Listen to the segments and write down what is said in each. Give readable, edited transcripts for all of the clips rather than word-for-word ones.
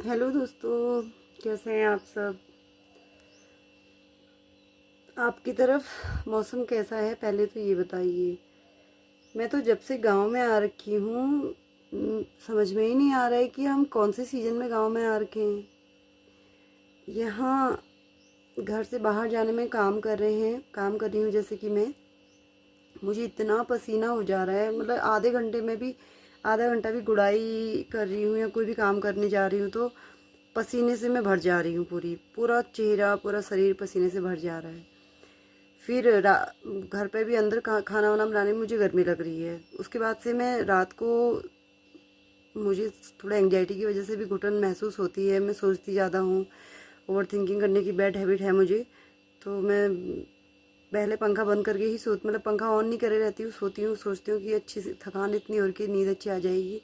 Hello दोस्तों, कैसे हैं आप सब। आपकी तरफ मौसम कैसा है, पहले तो ये बताइए। मैं तो जब से गांव में आ रखी हूँ, समझ में ही नहीं आ रहा है कि हम कौन से सीज़न में गांव में आ रखे हैं। यहाँ घर से बाहर जाने में काम कर रही हूँ, जैसे कि मुझे इतना पसीना हो जा रहा है, मतलब आधा घंटा भी गुड़ाई कर रही हूँ या कोई भी काम करने जा रही हूँ तो पसीने से मैं भर जा रही हूँ। पूरा चेहरा, पूरा शरीर पसीने से भर जा रहा है। फिर घर पे भी अंदर खाना वाना बनाने में मुझे गर्मी लग रही है। उसके बाद से मैं रात को, मुझे थोड़ा एंग्जाइटी की वजह से भी घुटन महसूस होती है। मैं सोचती ज़्यादा हूँ, ओवर थिंकिंग करने की बैड हैबिट है मुझे। तो मैं पहले पंखा बंद करके ही मतलब पंखा ऑन नहीं करे रहती हूँ, सोती हूँ, सोचती हूँ कि अच्छी सी थकान इतनी और कि नींद अच्छी आ जाएगी।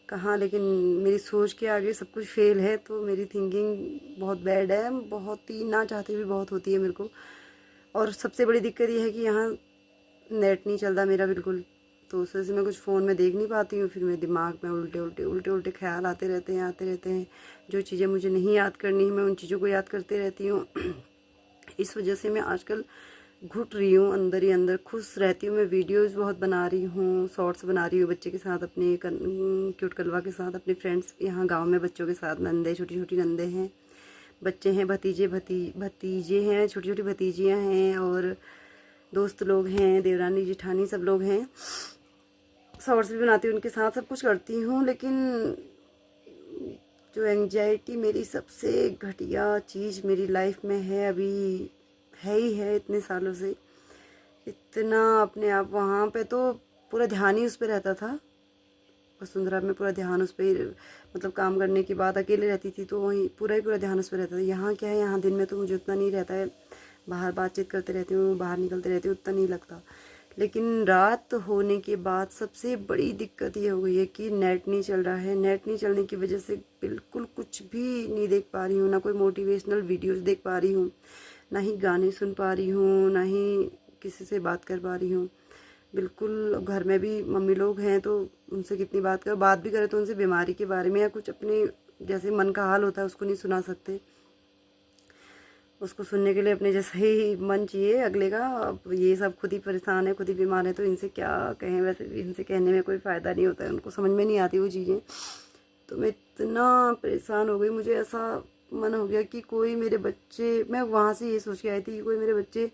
कहाँ, लेकिन मेरी सोच के आगे सब कुछ फेल है। तो मेरी थिंकिंग बहुत बैड है, बहुत ही ना चाहते हुए बहुत होती है मेरे को। और सबसे बड़ी दिक्कत ये है कि यहाँ नेट नहीं चलता मेरा बिल्कुल। तो उस वजह से मैं कुछ फ़ोन में देख नहीं पाती हूँ। फिर मेरे दिमाग में उल्टे ख्याल आते रहते हैं। जो चीज़ें मुझे नहीं याद करनी है मैं उन चीज़ों को याद करते रहती हूँ। इस वजह से मैं आजकल घुट रही हूँ अंदर ही अंदर, खुश रहती हूँ। मैं वीडियोस बहुत बना रही हूँ, शॉर्ट्स बना रही हूँ बच्चे के साथ, अपने क्यूट कलवा के साथ, अपने फ्रेंड्स यहाँ गांव में बच्चों के साथ। नंदे, छोटी छोटी नंदे हैं, बच्चे हैं, भतीजे हैं, छोटी छोटी भतीजियाँ हैं, और दोस्त लोग हैं, देवरानी जेठानी सब लोग हैं। शॉर्ट्स भी बनाती हूँ उनके साथ, सब कुछ करती हूँ। लेकिन जो एंग्जाइटी मेरी सबसे घटिया चीज़ मेरी लाइफ में है अभी, है ही है इतने सालों से। इतना अपने आप, वहाँ पे तो पूरा ध्यान ही उस पर रहता था। वसुंधरा में पूरा ध्यान उस पर, मतलब काम करने की बात, अकेले रहती थी तो वहीं पूरा ही पूरा ध्यान उस पर रहता था। यहाँ क्या है, यहाँ दिन में तो मुझे उतना नहीं रहता है, बाहर बातचीत करते रहती हूँ, बाहर निकलते रहती हूँ, उतना नहीं लगता। लेकिन रात होने के बाद सबसे बड़ी दिक्कत ये हो गई है कि नेट नहीं चल रहा है। नेट नहीं चलने की वजह से बिल्कुल कुछ भी नहीं देख पा रही हूँ, ना कोई मोटिवेशनल वीडियोस देख पा रही हूँ, ना ही गाने सुन पा रही हूँ, ना ही किसी से बात कर पा रही हूँ। बिल्कुल, घर में भी मम्मी लोग हैं तो उनसे कितनी बात भी करें तो उनसे बीमारी के बारे में या कुछ अपने जैसे मन का हाल होता है उसको नहीं सुना सकते। उसको सुनने के लिए अपने जैसा ही मन चाहिए अगले का। अब ये सब खुद ही परेशान है, खुद ही बीमार है, तो इनसे क्या कहें। वैसे भी इनसे कहने में कोई फ़ायदा नहीं होता है, उनको समझ में नहीं आती वो चीज़ें। तो मैं इतना परेशान हो गई, मुझे ऐसा मन हो गया कि कोई मेरे बच्चे, मैं वहाँ से ये सोच के आई थी कि कोई मेरे बच्चे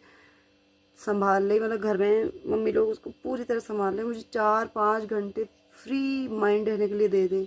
संभाल ले, मतलब घर में मम्मी लोग उसको पूरी तरह संभाल लें, मुझे 4-5 घंटे फ्री माइंड रहने के लिए दे दें।